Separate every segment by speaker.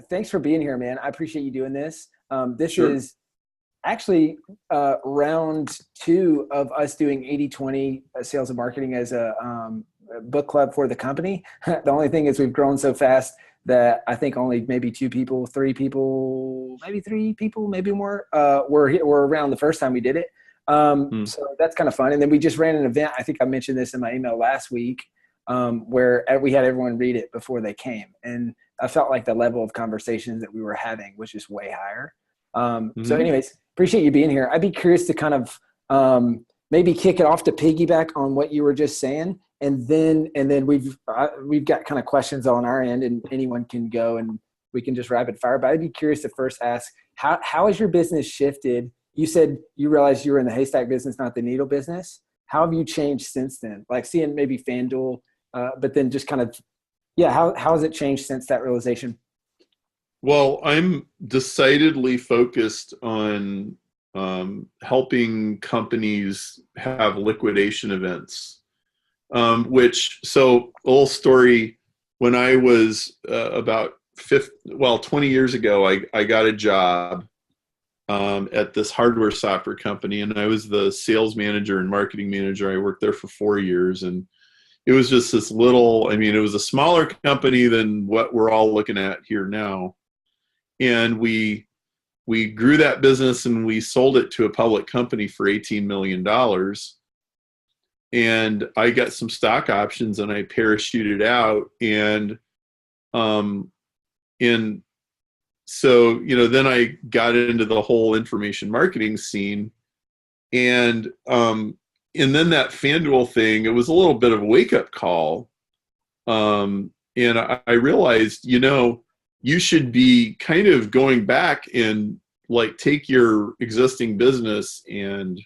Speaker 1: Thanks for being here, man. I appreciate you doing this. This
Speaker 2: Sure.
Speaker 1: is actually round two of us doing 80/20 sales and marketing as a book club for the company. The only thing is we've grown so fast that I think only maybe two people, three people, maybe three people, maybe more were around the first time we did it. So that's kind of fun. And then we just ran an event. I think I mentioned this in my email last week, where we had everyone read it before they came. And I felt like the level of conversations that we were having was just way higher. So anyways, appreciate you being here. I'd be curious to kind of maybe kick it off to piggyback on what you were just saying. And then we've got kind of questions on our end, and anyone can go and we can just rapid fire. But I'd be curious to first ask, how has your business shifted? You said you realized you were in the haystack business, not the needle business. How have you changed since then? Like seeing maybe FanDuel, but then just kind of, how has it changed since that realization?
Speaker 2: Well, I'm decidedly focused on helping companies have liquidation events. So a little story, when I was about 20 years ago, I got a job at this hardware software company, and I was the sales manager and marketing manager. I worked there for 4 years, and it was just this little, it was a smaller company than what we're all looking at here now. And we grew that business, and we sold it to a public company for $18 million. And I got some stock options, and I parachuted out. And so, then I got into the whole information marketing scene. And then that FanDuel thing, it was a little bit of a wake-up call. And I realized, you should be kind of going back and like take your existing business and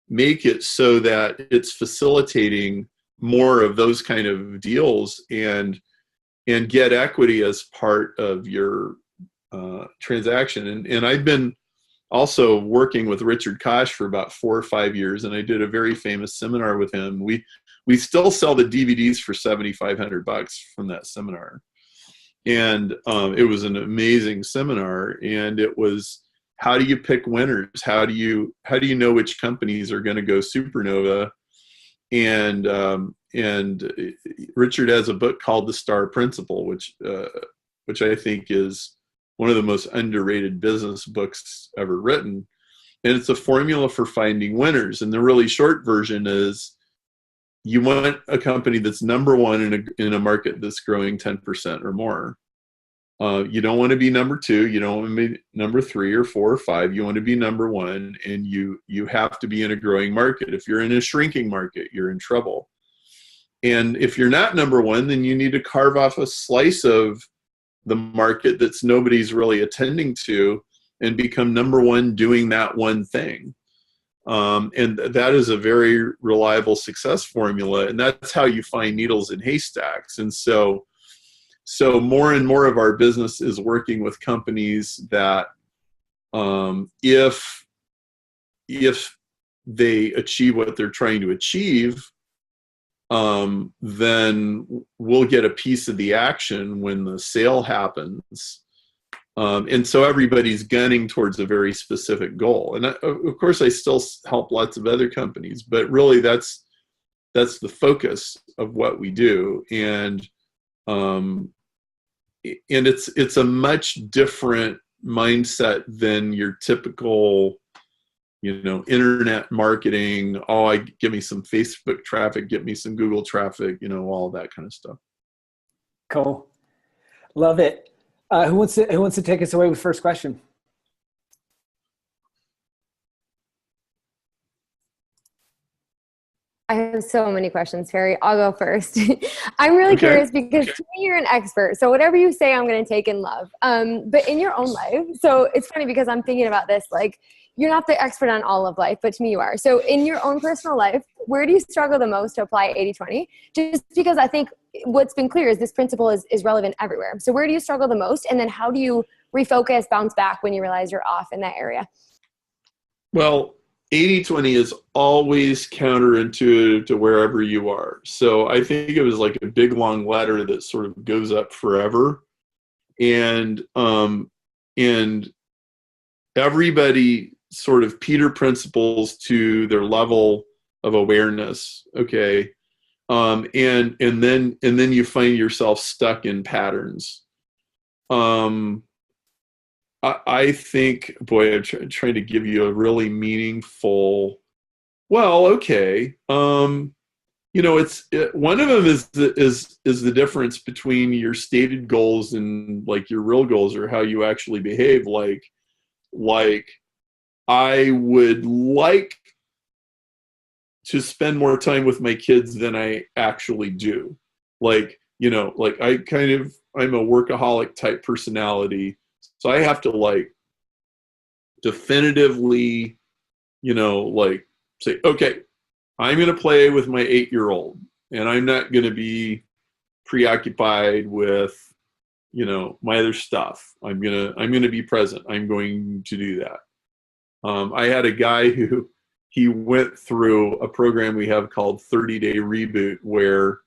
Speaker 2: make it so that it's facilitating more of those kind of deals, and get equity as part of your transaction. And I've been also working with Richard Koch for about 4 or 5 years, and I did a very famous seminar with him. We still sell the DVDs for $7,500 from that seminar. And it was an amazing seminar, and it was, how do you pick winners? How do you know which companies are going to go supernova? And Richard has a book called The Star Principle, which I think is one of the most underrated business books ever written. And it's a formula for finding winners. And the really short version is, you want a company that's number one in a market that's growing 10% or more. You don't want to be number two. You don't want to be number 3 or 4 or 5. You want to be number one, and you have to be in a growing market. If you're in a shrinking market, you're in trouble. And if you're not number one, then you need to carve off a slice of the market that's nobody's really attending to, and become number one doing that one thing. And that is a very reliable success formula. And that's how you find needles in haystacks. And so more and more of our business is working with companies that, if they achieve what they're trying to achieve, then we'll get a piece of the action when the sale happens. And so everybody's gunning towards a very specific goal. And of course, I still help lots of other companies, but really that's the focus of what we do. And it's a much different mindset than your typical, internet marketing. Give me some Facebook traffic, get me some Google traffic, all that kind of stuff.
Speaker 1: Cool. Love it. Who wants to take us away with first question?
Speaker 3: I have so many questions, Perry. I'll go first. I'm really curious because to me, you're an expert. So whatever you say, I'm going to take in love. But in your own life, so it's funny because I'm thinking about this, like, you're not the expert on all of life, but to me you are. So in your own personal life, where do you struggle the most to apply 80/20? Just because I think what's been clear is this principle is relevant everywhere. So where do you struggle the most? And then how do you refocus, bounce back when you realize you're off in that area?
Speaker 2: Well, 80/20 is always counterintuitive to wherever you are. So I think it was like a big long ladder that sort of goes up forever. and everybody sort of Peter principles to their level of awareness. Okay. And then you find yourself stuck in patterns. I think, boy, I'm trying to give you a really meaningful, well, okay. One of them is the difference between your stated goals and like your real goals, or how you actually behave. Like I would like to spend more time with my kids than I actually do. Like I'm a workaholic type personality. So I have to like definitively, say, okay, I'm going to play with my 8-year-old, and I'm not going to be preoccupied with, my other stuff. I'm going to be present. I'm going to do that. I had a guy who he went through a program we have called 30-Day Reboot, where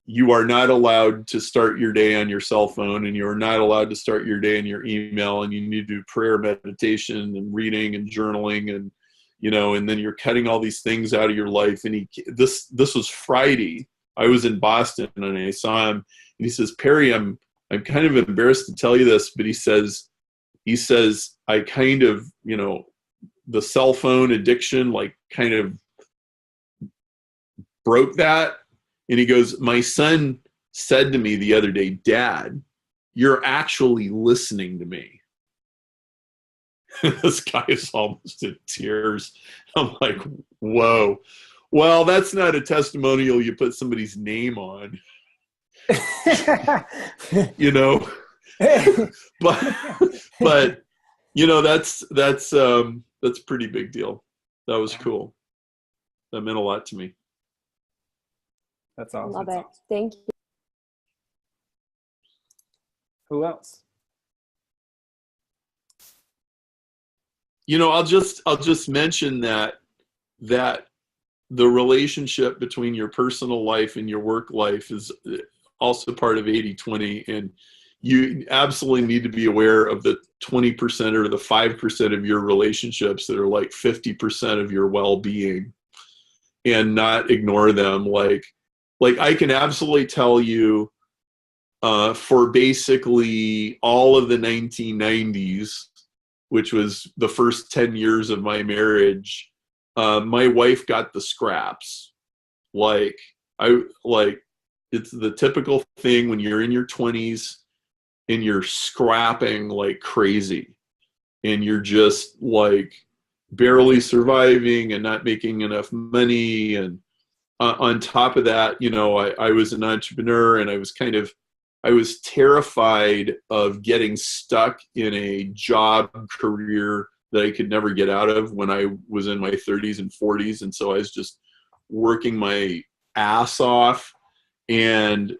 Speaker 2: you are not allowed to start your day on your cell phone, and you're not allowed to start your day in your email, and you need to do prayer, meditation, and reading and journaling, and and then you're cutting all these things out of your life. And this was Friday. I was in Boston and I saw him, and he says, Perry, I'm kind of embarrassed to tell you this, but he says I kind of, the cell phone addiction, like kind of broke that. And he goes, my son said to me the other day, Dad, you're actually listening to me. This guy is almost in tears. I'm like, whoa. Well, that's not a testimonial you put somebody's name on. but that's a pretty big deal. That was cool. That meant a lot to me.
Speaker 1: That's awesome.
Speaker 3: Love it. Thank you.
Speaker 1: Who else?
Speaker 2: I'll just mention that the relationship between your personal life and your work life is also part of 80-20, and you absolutely need to be aware of the 20% or the 5% of your relationships that are like 50% of your well-being, and not ignore them. Like I can absolutely tell you, for basically all of the 1990s, which was the first 10 years of my marriage, my wife got the scraps. It's the typical thing when you're in your 20s and you're scrapping like crazy, and you're just like barely surviving and not making enough money. And on top of that, I was an entrepreneur, and I was terrified of getting stuck in a job career that I could never get out of when I was in my 30s and 40s. And so I was just working my ass off. And,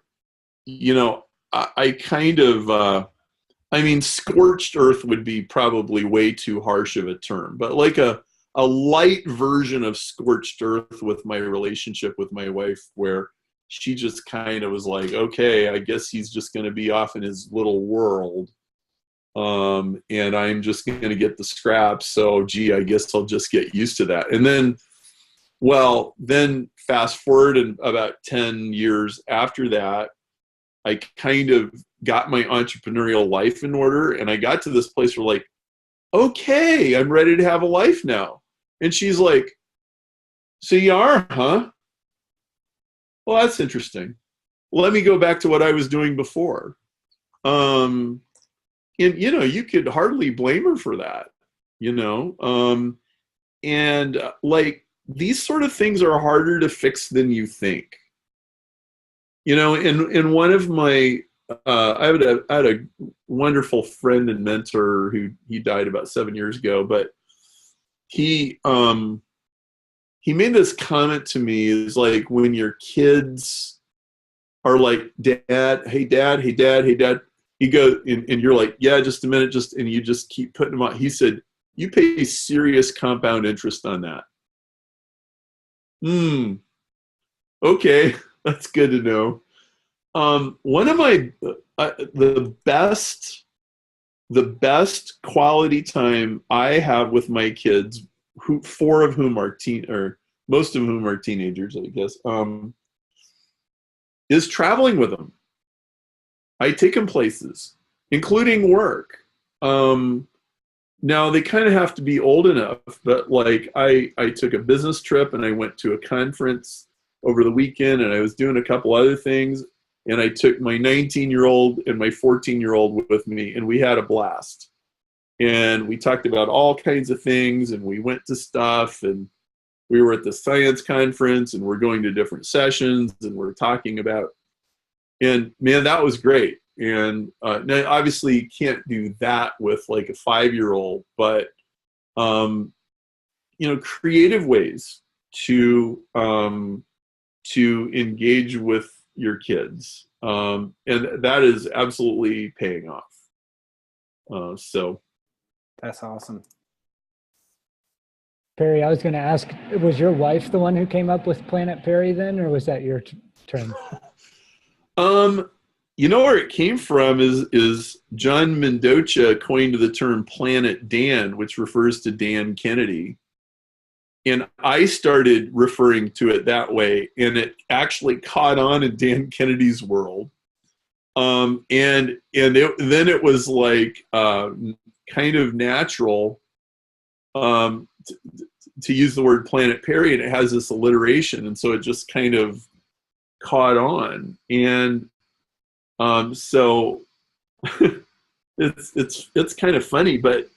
Speaker 2: scorched earth would be probably way too harsh of a term, but like a light version of scorched earth with my relationship with my wife, where she just kind of was like, okay, I guess he's just going to be off in his little world. And I'm just going to get the scraps. So, gee, I guess I'll just get used to that. And then fast forward, and about 10 years after that, I kind of got my entrepreneurial life in order. And I got to this place where like, okay, I'm ready to have a life now. And she's like, so you are, huh? Well, that's interesting. Well, let me go back to what I was doing before. And, you could hardly blame her for that, these sort of things are harder to fix than you think. And one of my, I had a wonderful friend and mentor who he died about 7 years ago, but he made this comment to me, is like, when your kids are like, Dad, hey, Dad, hey, Dad, hey, Dad, he goes, and you're like, yeah, just a minute, and you just keep putting them on. He said, you pay serious compound interest on that. Okay, that's good to know. One of my the best quality time I have with my kids, four of whom are most of whom are teenagers, I guess, is traveling with them. I take them places, including work. Now they kind of have to be old enough, but like I took a business trip and I went to a conference over the weekend, and I was doing a couple other things, and I took my 19-year-old and my 14-year-old with me, and we had a blast. And we talked about all kinds of things, and we went to stuff, and we were at the science conference, and we're going to different sessions, and we're talking about, and man, that was great. And now obviously you can't do that with like a 5-year-old, but creative ways to engage with your kids, and that is absolutely paying off. So
Speaker 1: that's awesome.
Speaker 4: Perry, I was going to ask, was your wife the one who came up with Planet Perry then, or was that your term?
Speaker 2: Where it came from is John Mendoza coined the term Planet Dan, which refers to Dan Kennedy. And I started referring to it that way, and it actually caught on in Dan Kennedy's world. Then it was like kind of natural to use the word Planet Perry, and it has this alliteration, and so it just kind of caught on. And so it's kind of funny, but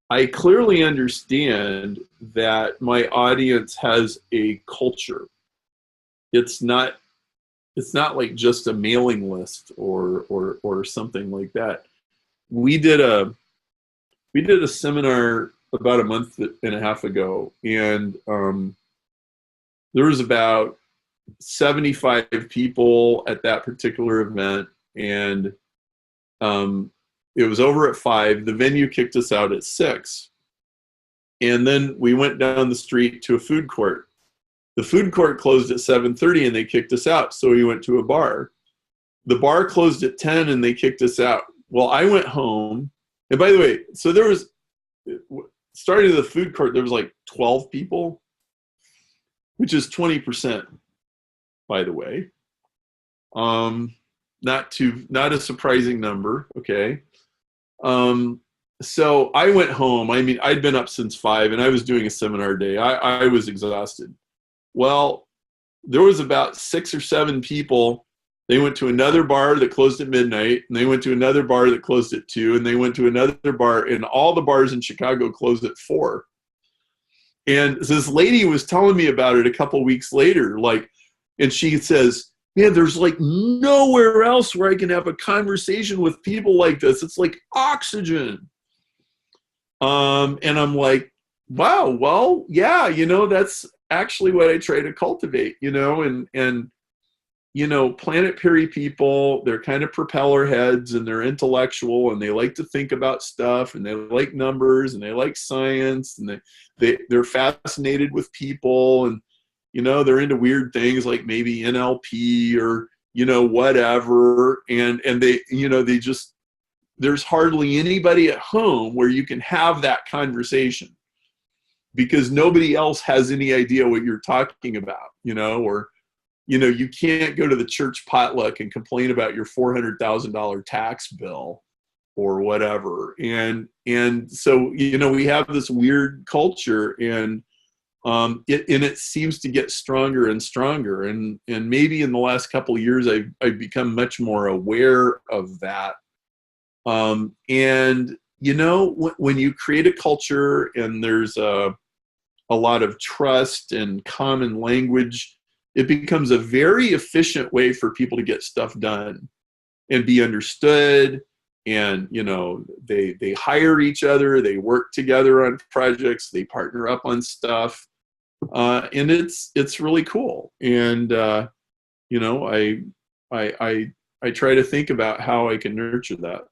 Speaker 2: I clearly understand that my audience has a culture. It's not like just a mailing list or something like that. We did a seminar about a month and a half ago, and there was about 75 people at that particular event, and it was over at 5. The venue kicked us out at 6. And then we went down the street to a food court. The food court closed at 7:30 and they kicked us out. So we went to a bar. The bar closed at 10 and they kicked us out. Well, I went home. And by the way, so there was, starting the food court, there was like 12 people, which is 20%, by the way. Not a surprising number. Okay. So I went home. I mean, I'd been up since 5 and I was doing a seminar day. I was exhausted. Well, there was about 6 or 7 people. They went to another bar that closed at midnight, and they went to another bar that closed at 2, and they went to another bar, and all the bars in Chicago closed at 4. And this lady was telling me about it a couple weeks later, and she says, man, there's like nowhere else where I can have a conversation with people like this. It's like oxygen. And I'm like, wow, well, yeah, that's actually what I try to cultivate, and Planet Perry people, they're kind of propeller heads, and they're intellectual, and they like to think about stuff, and they like numbers, and they like science, and they're fascinated with people, and they're into weird things like maybe NLP or whatever, and they just, there's hardly anybody at home where you can have that conversation because nobody else has any idea what you're talking about, or you can't go to the church potluck and complain about your $400,000 tax bill or whatever. And so, we have this weird culture, and it seems to get stronger and stronger. And maybe in the last couple of years, I've become much more aware of that. And when you create a culture and there's a lot of trust and common language, it becomes a very efficient way for people to get stuff done and be understood. And, they hire each other, they work together on projects, they partner up on stuff. And it's really cool. And, I try to think about how I can nurture that.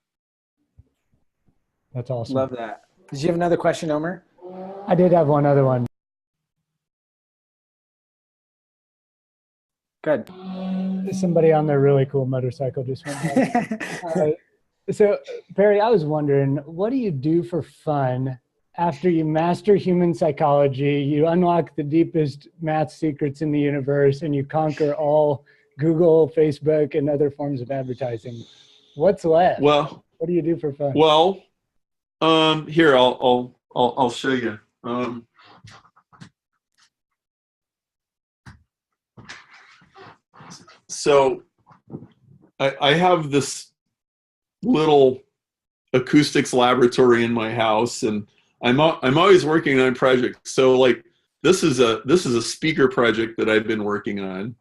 Speaker 4: That's awesome.
Speaker 1: Love that. Did you have another question, Omer?
Speaker 4: I did have one other one.
Speaker 1: Good.
Speaker 4: Somebody on their really cool motorcycle just went by. So Perry, I was wondering, what do you do for fun after you master human psychology, you unlock the deepest math secrets in the universe, and you conquer all Google, Facebook, and other forms of advertising? What's left?
Speaker 2: Well,
Speaker 4: what do you do for fun?
Speaker 2: Well, here I'll show you. So I have this little acoustics laboratory in my house, and I'm always working on projects. So like this is a speaker project that I've been working on,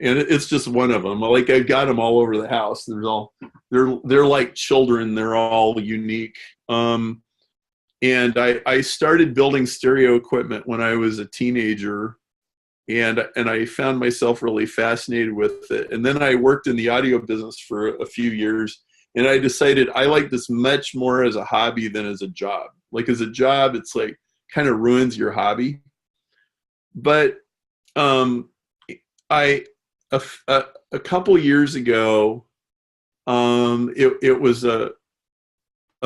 Speaker 2: and it's just one of them. Like I've got them all over the house. They're like children. They're all unique. And I started building stereo equipment when I was a teenager, and I found myself really fascinated with it. And then I worked in the audio business for a few years, and I decided I like this much more as a hobby than as a job. Like as a job, it's like kind of ruins your hobby. But a couple years ago, it was a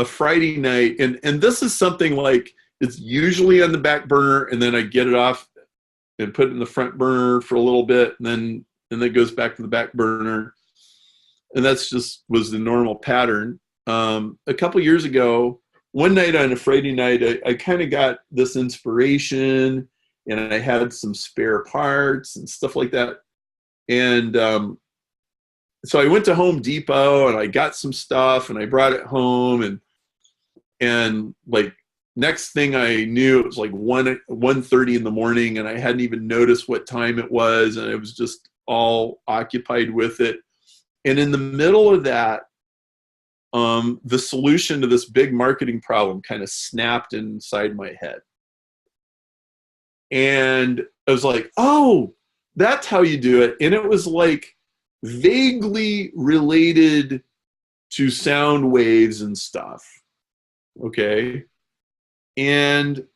Speaker 2: Friday night, and this is something like it's usually on the back burner, and then I get it off and put it in the front burner for a little bit, and then it goes back to the back burner, and that's just was the normal pattern. A couple years ago, one night on a Friday night, I kind of got this inspiration, and I had some spare parts and stuff like that, and so I went to Home Depot and I got some stuff and I brought it home, and like next thing I knew, it was like 1:30 in the morning, and I hadn't even noticed what time it was, and I was just all occupied with it. And in the middle of that, the solution to this big marketing problem kind of snapped inside my head. And I was like, oh, that's how you do it. And it was like vaguely related to sound waves and stuff. Okay. And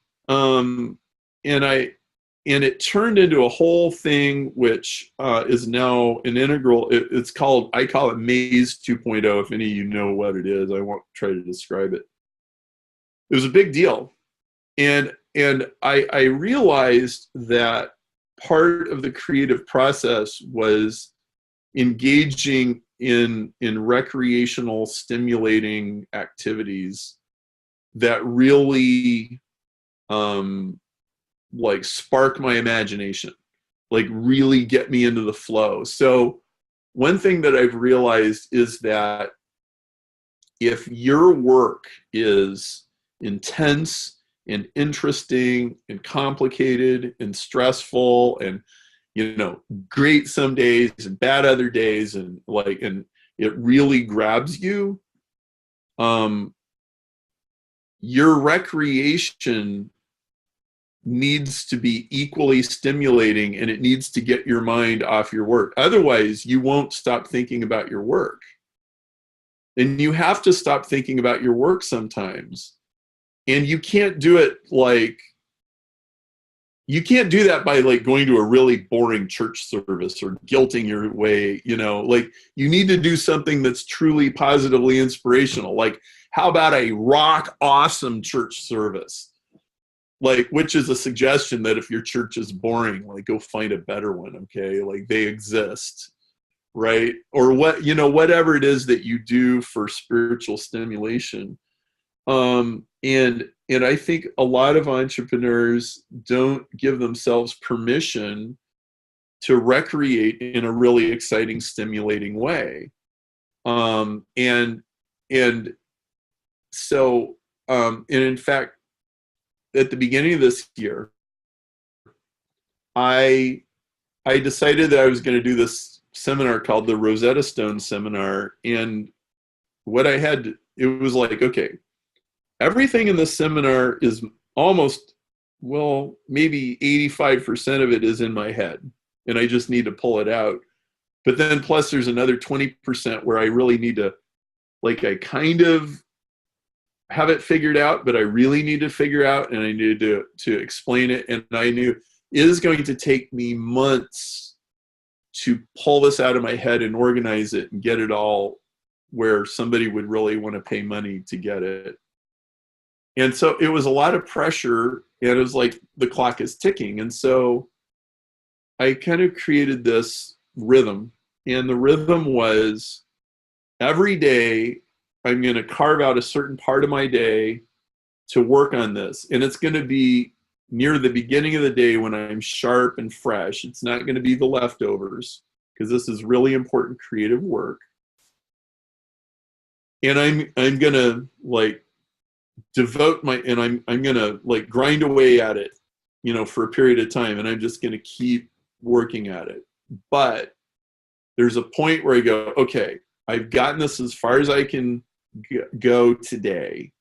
Speaker 2: it turned into a whole thing, which is now an integral. I call it Maze 2.0. If any of you know what it is, I won't try to describe it. It was a big deal. And I realized that part of the creative process was engaging in recreational, stimulating activities that really like spark my imagination, like really get me into the flow. So one thing that I've realized is that if your work is intense and interesting and complicated and stressful and great some days and bad other days, and it really grabs you, your recreation needs to be equally stimulating, and it needs to get your mind off your work. Otherwise, you won't stop thinking about your work. And you have to stop thinking about your work sometimes. And you can't do it you can't do that by going to a really boring church service or guilting your way, you need to do something that's truly positively inspirational. Like, how about a rock awesome church service? Which is a suggestion that if your church is boring, go find a better one, okay? They exist, right? Or whatever it is that you do for spiritual stimulation. And I think a lot of entrepreneurs don't give themselves permission to recreate in a really exciting, stimulating way. And in fact, at the beginning of this year, I decided that I was going to do this seminar called the Rosetta Stone Seminar. And it was like, okay, everything in this seminar is almost, maybe 85% of it is in my head, and I just need to pull it out. But then plus there's another 20% where I really need to, I kind of have it figured out, but I really need to figure out, and I needed to explain it. And I knew it is going to take me months to pull this out of my head and organize it and get it all where somebody would really want to pay money to get it. And so it was a lot of pressure, and it was like the clock is ticking. And so I kind of created this rhythm, and the rhythm was every day I'm going to carve out a certain part of my day to work on this. And it's going to be near the beginning of the day when I'm sharp and fresh. It's not going to be the leftovers, because this is really important creative work. And I'm going to like devote and I'm going to like grind away at it, you know, for a period of time. And I'm just going to keep working at it. But there's a point where I go, okay, I've gotten this as far as I can go today.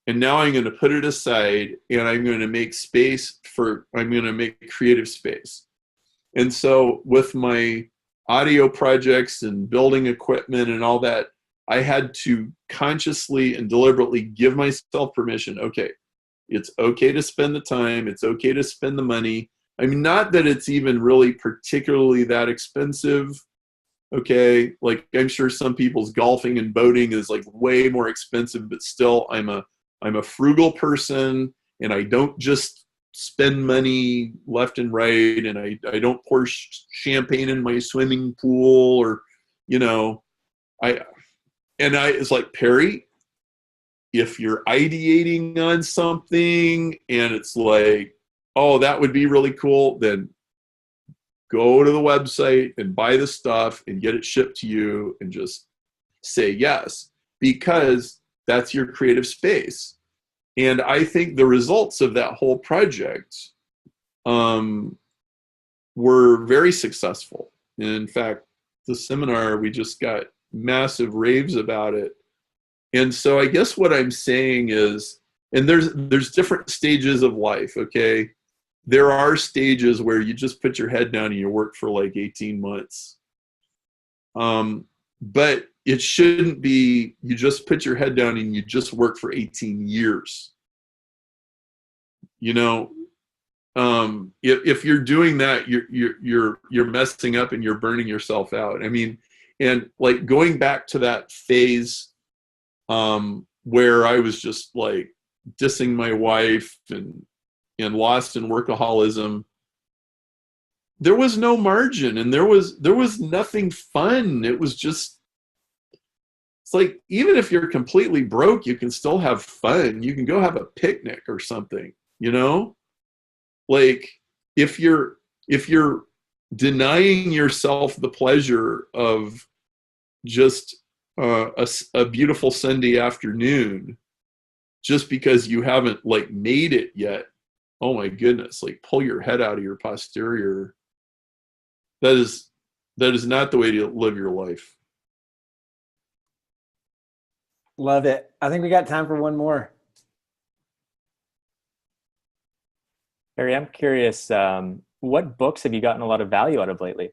Speaker 2: And now I'm going to put it aside, and I'm going to make I'm going to make creative space. And so with my audio projects and building equipment and all that, I had to consciously and deliberately give myself permission. Okay, it's okay to spend the time. It's okay to spend the money. I mean, not that it's even really particularly that expensive. Okay, like I'm sure some people's golfing and boating is like way more expensive, but still I'm a frugal person, and I don't just spend money left and right, and I don't pour champagne in my swimming pool, or, you know, it's like, Perry, if you're ideating on something and it's like, oh, that would be really cool, then go to the website and buy the stuff and get it shipped to you and just say yes, because that's your creative space. And I think the results of that whole project were very successful. And in fact, the seminar, we just got massive raves about it. And so I guess what I'm saying is, and there's different stages of life, okay? There are stages where you just put your head down and you work for like 18 months. But it shouldn't be you just put your head down and you just work for 18 years. You know, if you're doing that, you're messing up and you're burning yourself out. I mean, and like going back to that phase where I was just like dissing my wife and lost in workaholism, there was no margin, and there was nothing fun. It was just, it's like, even if you're completely broke, you can still have fun. You can go have a picnic or something, you know? Like if you're denying yourself the pleasure of just a beautiful Sunday afternoon just because you haven't like made it yet, oh my goodness, like pull your head out of your posterior. That is not the way to live your life.
Speaker 1: Love it. I think we got time for one more.
Speaker 5: Perry, I'm curious, what books have you gotten a lot of value out of lately?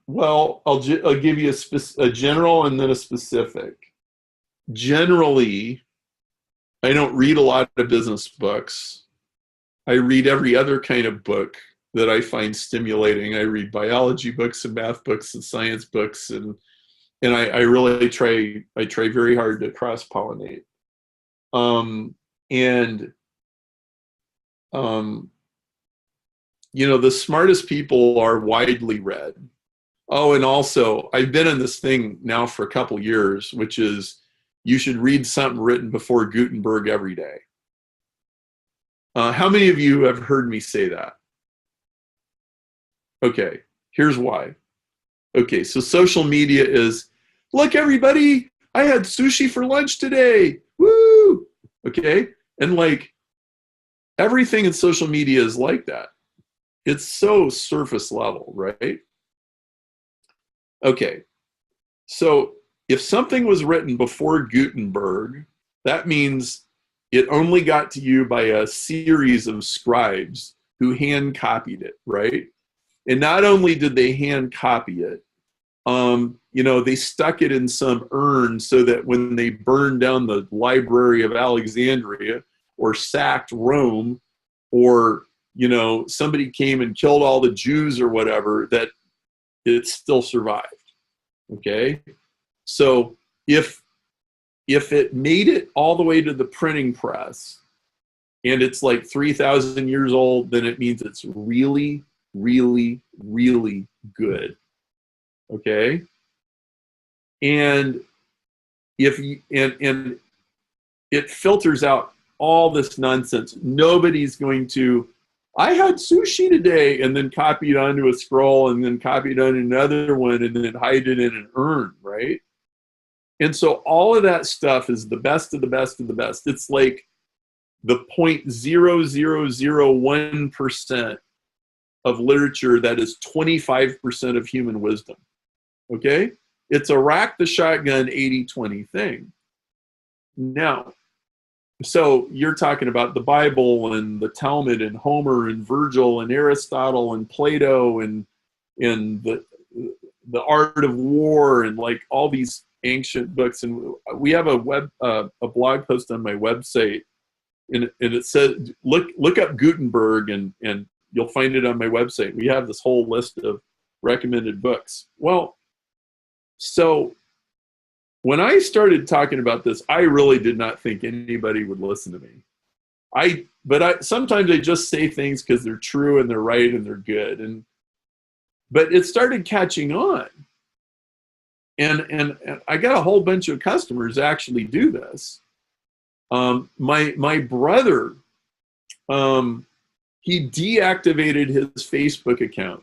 Speaker 2: Well, I'll give you a general and then a specific. Generally, I don't read a lot of business books. I read every other kind of book that I find stimulating. I read biology books and math books and science books, and I really try very hard to cross-pollinate. You know, the smartest people are widely read. Oh, and also, I've been in this thing now for a couple years, which is you should read something written before Gutenberg every day. How many of you have heard me say that? Okay, here's why. Okay, so social media is, look everybody, I had sushi for lunch today. Woo! Okay, and like everything in social media is like that. It's so surface level, right? Okay, so if something was written before Gutenberg, that means it only got to you by a series of scribes who hand copied it, right? And not only did they hand copy it, you know, they stuck it in some urn so that when they burned down the Library of Alexandria or sacked Rome or you know, somebody came and killed all the Jews or whatever, that it still survived. Okay. So if it made it all the way to the printing press and it's like 3,000 years old, then it means it's really, really, really good. Okay. And if you, and it filters out all this nonsense. Nobody's going to, I had sushi today, and then copy it onto a scroll and then copy it on another one and then hide it in an urn, right? And so all of that stuff is the best of the best of the best. It's like the 0.0001% of literature that is 25% of human wisdom. Okay? It's a rack the shotgun 80-20 thing. Now, so you're talking about the Bible and the Talmud and Homer and Virgil and Aristotle and Plato and the art of war and like all these ancient books. And we have a blog post on my website, and it says look up Gutenberg and you'll find it on my website. We have this whole list of recommended books. Well, so when I started talking about this, I really did not think anybody would listen to me. But sometimes I just say things because they're true and they're right and they're good. But it started catching on. And I got a whole bunch of customers actually do this. My brother, he deactivated his Facebook account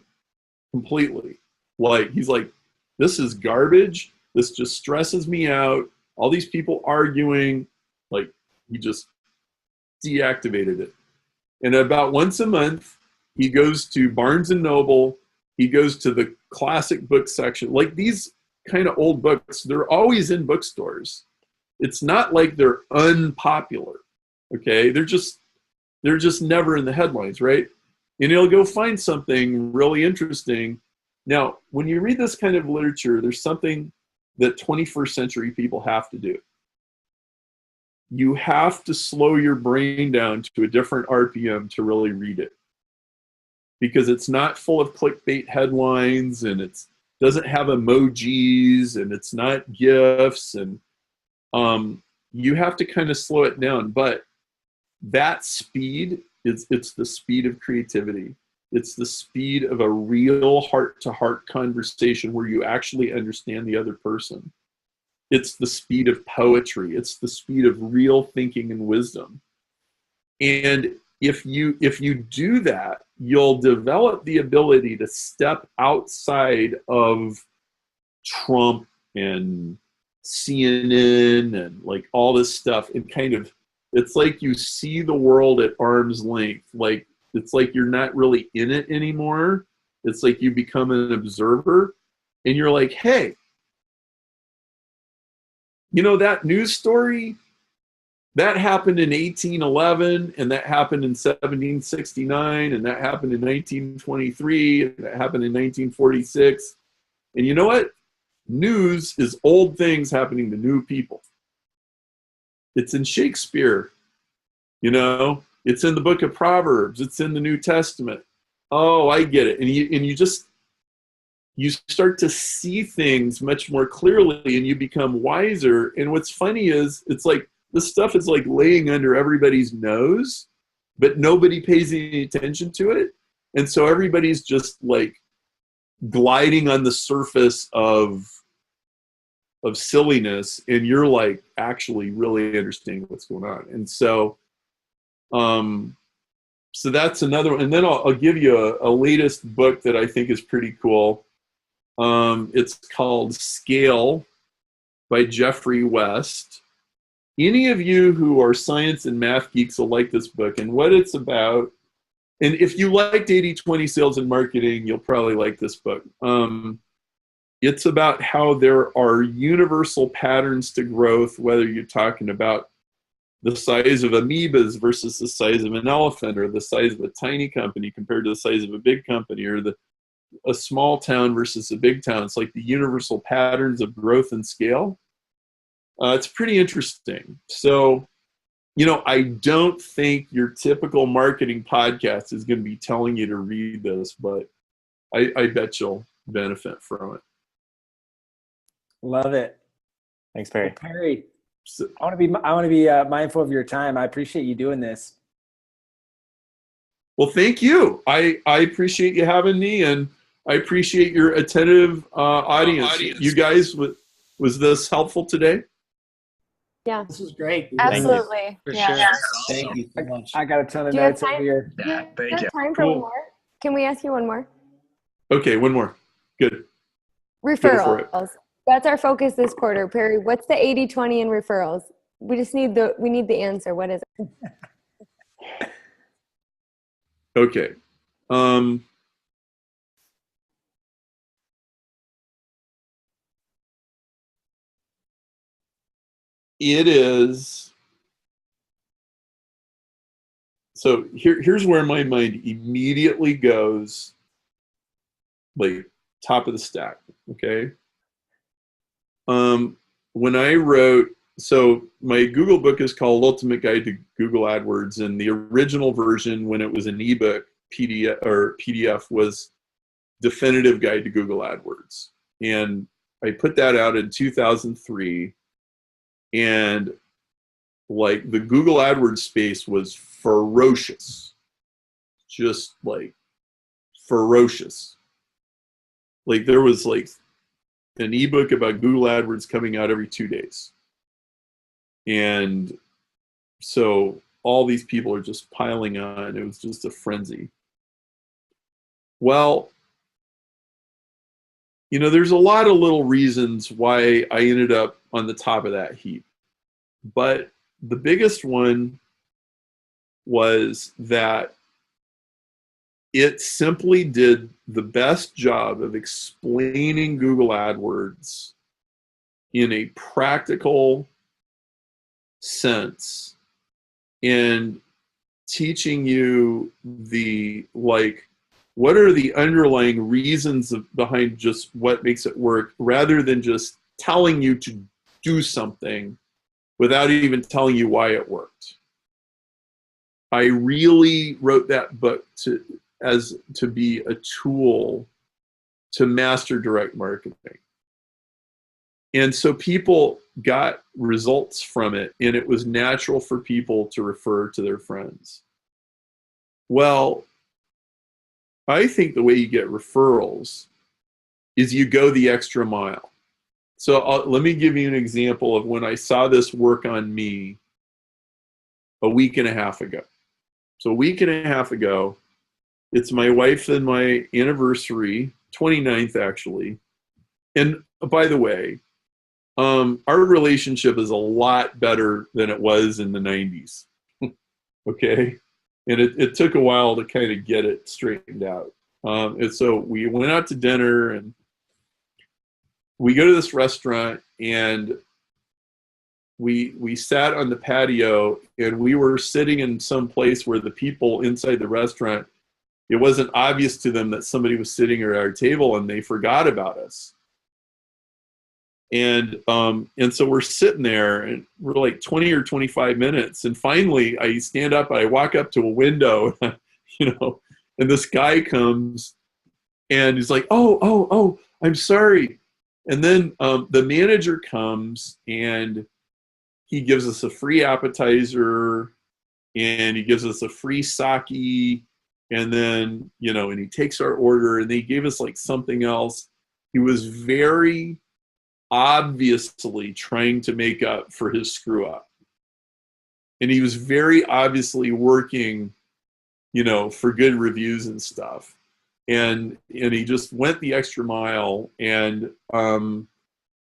Speaker 2: completely. Like, he's like, this is garbage. This just stresses me out. All these people arguing, like, he just deactivated it. And about once a month, he goes to Barnes and Noble. He goes to the classic book section. Like, these kind of old books, they're always in bookstores. It's not like they're unpopular. Okay, they're just never in the headlines, right? And he'll go find something really interesting. Now, when you read this kind of literature, there's something that 21st century people have to do. You have to slow your brain down to a different RPM to really read it, because it's not full of clickbait headlines, and it doesn't have emojis, and it's not GIFs, and you have to kind of slow it down. But that speed it's the speed of creativity. It's the speed of a real heart-to-heart conversation where you actually understand the other person. It's the speed of poetry. It's the speed of real thinking and wisdom. And if you do that, you'll develop the ability to step outside of Trump and CNN and like all this stuff, and kind of, it's like you see the world at arm's length. Like, it's like you're not really in it anymore. It's like you become an observer, and you're like, hey, you know, that news story, that happened in 1811, and that happened in 1769, and that happened in 1923, and that happened in 1946. And you know what? News is old things happening to new people. It's in Shakespeare, you know? It's in the book of Proverbs. It's in the New Testament. Oh, I get it. And you start to see things much more clearly, and you become wiser. And what's funny is, it's like this stuff is like laying under everybody's nose, but nobody pays any attention to it. And so everybody's just like gliding on the surface of silliness, and you're like actually really understanding what's going on. And so so that's another one. And then I'll give you a latest book that I think is pretty cool. It's called Scale by Jeffrey West. Any of you who are science and math geeks will like this book. And what it's about, and if you liked 80-20 sales and marketing, you'll probably like this book. It's about how there are universal patterns to growth, whether you're talking about the size of amoebas versus the size of an elephant, or the size of a tiny company compared to the size of a big company, or a small town versus a big town. It's like the universal patterns of growth and scale. It's pretty interesting. So I don't think your typical marketing podcast is going to be telling you to read this, but I bet you'll benefit from it.
Speaker 1: Love it.
Speaker 5: Thanks, Perry.
Speaker 1: Well, Perry, I want to be mindful of your time. I appreciate you doing this.
Speaker 2: Well, thank you. I appreciate you having me, and I appreciate your attentive audience. You guys, was this helpful today?
Speaker 3: Yeah.
Speaker 6: This was great.
Speaker 3: Absolutely.
Speaker 6: For
Speaker 3: yeah.
Speaker 6: sure. Thank you so much.
Speaker 1: I got a ton of
Speaker 3: Do you have
Speaker 1: notes over
Speaker 3: time?
Speaker 1: here.
Speaker 3: Do you
Speaker 6: Thank
Speaker 3: have
Speaker 6: you.
Speaker 3: time for
Speaker 2: Cool.
Speaker 3: one more? Can we ask you one more?
Speaker 2: Okay, one more. Good. Go for it.
Speaker 3: Referrals. That's our focus this quarter. Perry, what's the 80-20 in referrals? We need the answer. What is it?
Speaker 2: Okay. It is. So here's where my mind immediately goes, like top of the stack. Okay. When I wrote, so my Google book is called Ultimate Guide to Google AdWords, and the original version, when it was an ebook PDF, was Definitive Guide to Google AdWords. And I put that out in 2003, and like the Google AdWords space was ferocious, just like ferocious. Like there was like an ebook about Google AdWords coming out every 2 days. And so all these people are just piling on. It was just a frenzy. Well, there's a lot of little reasons why I ended up on the top of that heap. But the biggest one was that it simply did the best job of explaining Google AdWords in a practical sense and teaching you what are the underlying reasons behind just what makes it work, rather than just telling you to do something without even telling you why it worked. I really wrote that book to be a tool to master direct marketing. And so people got results from it, and it was natural for people to refer to their friends. Well, I think the way you get referrals is you go the extra mile. So let me give you an example of when I saw this work on me a week and a half ago. So a week and a half ago, it's my wife and my anniversary, 29th actually. And by the way, our relationship is a lot better than it was in the 90s. Okay. And it took a while to kind of get it straightened out. And so we went out to dinner, and we go to this restaurant, and we sat on the patio, and we were sitting in some place where the people inside the restaurant, it wasn't obvious to them that somebody was sitting at our table, and they forgot about us. And so we're sitting there, and we're like 20 or 25 minutes. And finally I stand up, I walk up to a window, and this guy comes, and he's like, oh, I'm sorry. And then the manager comes, and he gives us a free appetizer, and he gives us a free sake. And then, and he takes our order, and they gave us like something else. He was very obviously trying to make up for his screw up. And he was very obviously working, for good reviews and stuff. And he just went the extra mile. And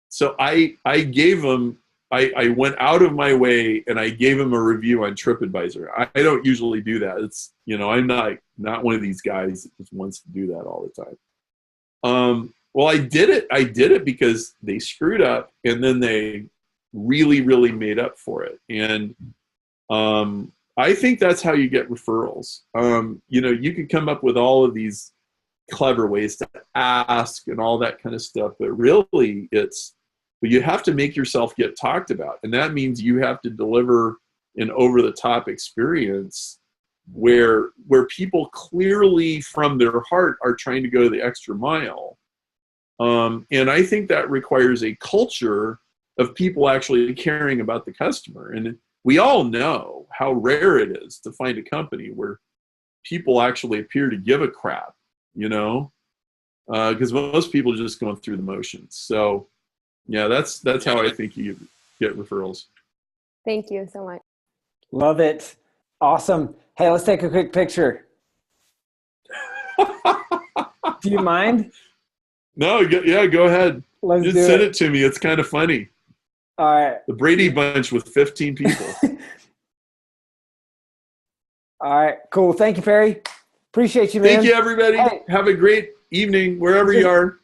Speaker 2: so I gave him, I went out of my way, and I gave him a review on TripAdvisor. I don't usually do that. It's, I'm not one of these guys that just wants to do that all the time. Well, I did it because they screwed up, and then they really, really made up for it. And I think that's how you get referrals. You can come up with all of these clever ways to ask and all that kind of stuff, but really you have to make yourself get talked about. And that means you have to deliver an over-the-top experience where people clearly from their heart are trying to go the extra mile. And I think that requires a culture of people actually caring about the customer. And we all know how rare it is to find a company where people actually appear to give a crap, because most people are just going through the motions. So yeah, that's how I think you get referrals.
Speaker 3: Thank you so much.
Speaker 1: Love it. Awesome. Hey, let's take a quick picture. Do you mind?
Speaker 2: No, yeah, go ahead.
Speaker 1: Let's
Speaker 2: Just
Speaker 1: do
Speaker 2: send it to me. It's kind of funny.
Speaker 1: All right.
Speaker 2: The Brady Bunch with 15 people.
Speaker 1: All right, cool. Thank you, Perry. Appreciate you, man.
Speaker 2: Thank you, everybody.
Speaker 1: Hey.
Speaker 2: Have a great evening wherever you are.